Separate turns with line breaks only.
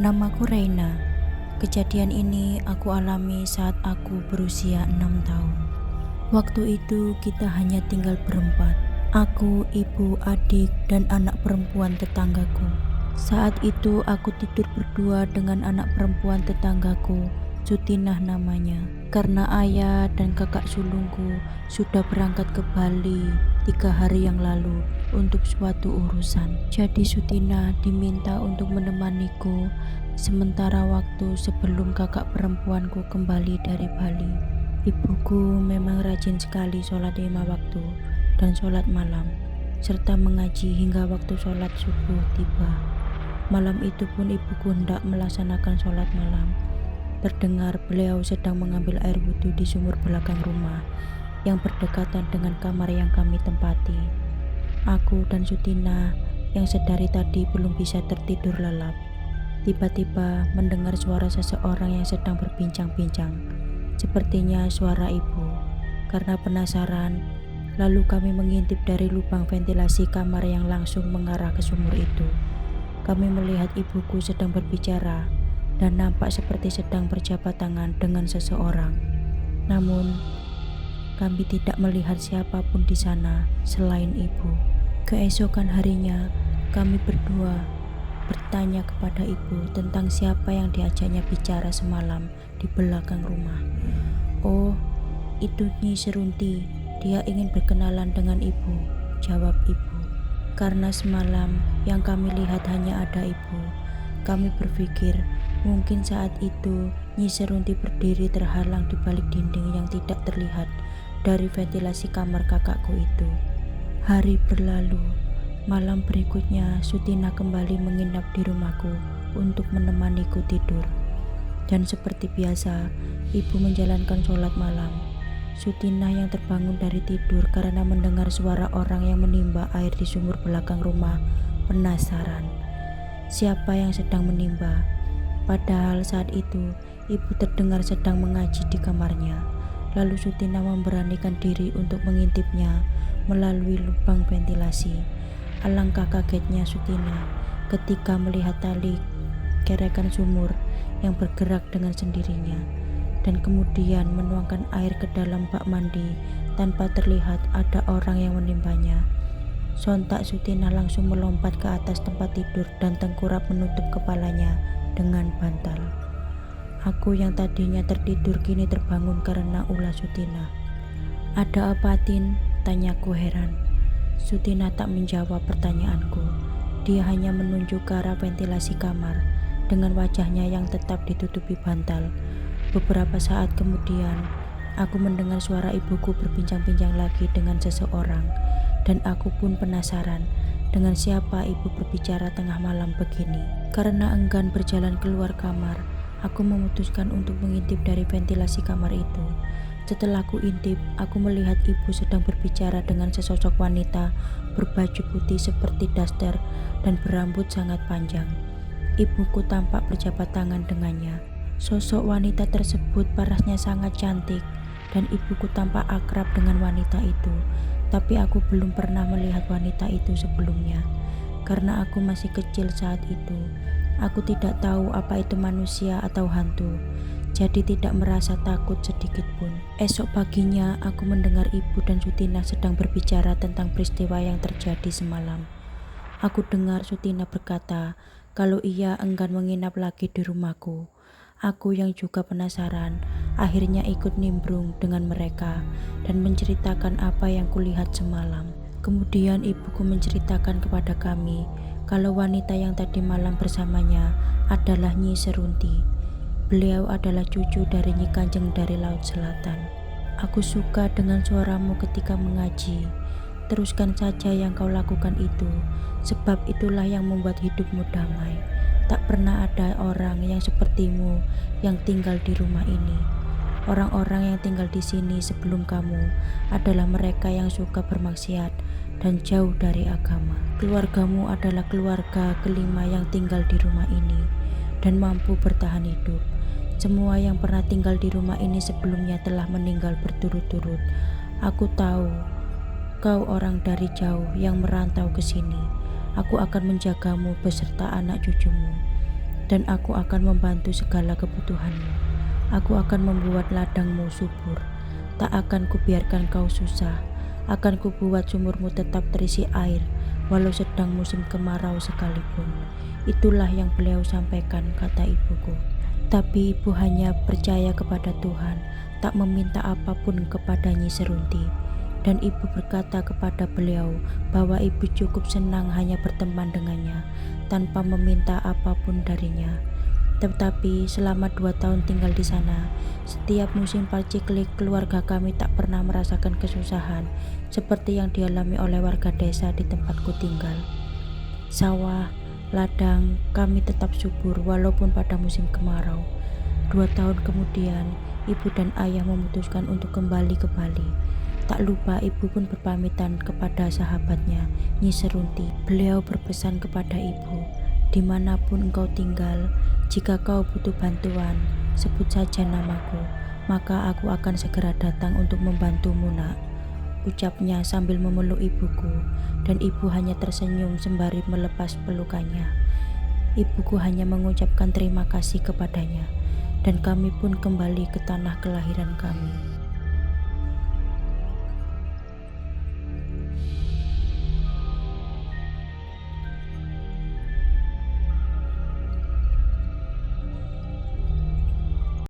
Namaku Reina. Kejadian ini aku alami saat aku berusia 6 tahun. Waktu itu kita hanya tinggal berempat. Aku, ibu, adik, dan anak perempuan tetanggaku. Saat itu aku tidur berdua dengan anak perempuan tetanggaku, Sutinah namanya. Karena ayah dan kakak sulungku sudah berangkat ke Bali 3 hari yang lalu untuk suatu urusan. Jadi Sutinah diminta untuk menemaniku sementara waktu sebelum kakak perempuanku kembali dari Bali. Ibuku memang rajin sekali sholat 5 waktu dan sholat malam, serta mengaji hingga waktu sholat subuh tiba. Malam itu pun ibuku hendak melaksanakan sholat malam. Terdengar beliau sedang mengambil air wudhu di sumur belakang rumah yang berdekatan dengan kamar yang kami tempati. Aku dan Sutina yang sedari tadi belum bisa tertidur lelap. Tiba-tiba mendengar suara seseorang yang sedang berbincang-bincang. Sepertinya suara ibu. Karena penasaran, lalu kami mengintip dari lubang ventilasi kamar yang langsung mengarah ke sumur itu. Kami melihat ibuku sedang berbicara dan nampak seperti sedang berjabat tangan dengan seseorang. Namun, kami tidak melihat siapapun di sana selain ibu. Keesokan harinya, kami berdua bertanya kepada ibu tentang siapa yang diajaknya bicara semalam di belakang rumah. "Oh, itu Nyi Serunti. Dia ingin berkenalan dengan ibu," jawab ibu. Karena semalam yang kami lihat hanya ada ibu, kami berpikir mungkin saat itu Nyi Serunti berdiri terhalang di balik dinding yang tidak terlihat dari ventilasi kamar kakakku itu. Hari berlalu. Malam berikutnya Sutina kembali menginap di rumahku untuk menemaniku tidur. Dan seperti biasa, ibu menjalankan sholat malam. Sutina yang terbangun dari tidur karena mendengar suara orang yang menimba air di sumur belakang rumah penasaran. Siapa yang sedang menimba? Padahal saat itu ibu terdengar sedang mengaji di kamarnya. Lalu Sutina memberanikan diri untuk mengintipnya melalui lubang ventilasi. Alangkah kagetnya Sutina ketika melihat tali kerekan sumur yang bergerak dengan sendirinya dan kemudian menuangkan air ke dalam bak mandi tanpa terlihat ada orang yang menimbanya. Sontak Sutina langsung melompat ke atas tempat tidur dan tengkurap menutup kepalanya dengan bantal. Aku yang tadinya tertidur kini terbangun karena ulah Sutina. "Ada apa, Tin?" tanyaku heran. Sutina tak menjawab pertanyaanku. Dia hanya menunjuk ke arah ventilasi kamar dengan wajahnya yang tetap ditutupi bantal. Beberapa saat kemudian, aku mendengar suara ibuku berbincang-bincang lagi dengan seseorang, dan aku pun penasaran dengan siapa ibu berbicara tengah malam begini. Karena enggan berjalan keluar kamar, aku memutuskan untuk mengintip dari ventilasi kamar itu. Setelah ku intip, aku melihat ibu sedang berbicara dengan sesosok wanita berbaju putih seperti daster dan berambut sangat panjang. Ibuku tampak berjabat tangan dengannya. Sosok wanita tersebut parasnya sangat cantik dan ibuku tampak akrab dengan wanita itu. Tapi aku belum pernah melihat wanita itu sebelumnya. Karena aku masih kecil saat itu, aku tidak tahu apa itu manusia atau hantu. Jadi tidak merasa takut sedikit pun. Esok paginya aku mendengar ibu dan Sutina sedang berbicara tentang peristiwa yang terjadi semalam. Aku dengar Sutina berkata kalau ia enggan menginap lagi di rumahku. Aku yang juga penasaran akhirnya ikut nimbrung dengan mereka dan menceritakan apa yang kulihat semalam. Kemudian ibuku menceritakan kepada kami kalau wanita yang tadi malam bersamanya adalah Nyi Serunti. Beliau adalah cucu dari Nyi Kanjeng dari Laut Selatan. "Aku suka dengan suaramu ketika mengaji. Teruskan saja yang kau lakukan itu, sebab itulah yang membuat hidupmu damai. Tak pernah ada orang yang sepertimu yang tinggal di rumah ini. Orang-orang yang tinggal di sini sebelum kamu adalah mereka yang suka bermaksiat dan jauh dari agama. Keluargamu adalah keluarga kelima yang tinggal di rumah ini dan mampu bertahan hidup. Semua yang pernah tinggal di rumah ini sebelumnya telah meninggal berturut-turut. Aku tahu kau orang dari jauh yang merantau ke sini. Aku akan menjagamu beserta anak cucumu. dan aku akan membantu segala kebutuhanmu. Aku akan membuat ladangmu subur, tak akan kubiarkan kau susah. Akan kubuat sumurmu tetap terisi air, walau sedang musim kemarau sekalipun. Itulah yang beliau sampaikan, kata ibuku. Tapi ibu hanya percaya kepada Tuhan, tak meminta apapun kepada Nyi Serunti. Dan ibu berkata kepada beliau bahwa ibu cukup senang hanya berteman dengannya, tanpa meminta apapun darinya. Tetapi selama 2 tahun tinggal di sana, setiap musim paceklik keluarga kami tak pernah merasakan kesusahan seperti yang dialami oleh warga desa di tempatku tinggal. Sawah, ladang kami tetap subur walaupun pada musim kemarau. 2 tahun kemudian, ibu dan ayah memutuskan untuk kembali ke Bali. Tak lupa ibu pun berpamitan kepada sahabatnya, Nyi Serunti. Beliau berpesan kepada ibu, dimanapun engkau tinggal, jika kau butuh bantuan, sebut saja namaku, maka aku akan segera datang untuk membantumu, nak, ucapnya sambil memeluk ibuku, dan ibu hanya tersenyum sembari melepas pelukannya. Ibuku hanya mengucapkan terima kasih kepadanya, dan kami pun kembali ke tanah kelahiran kami.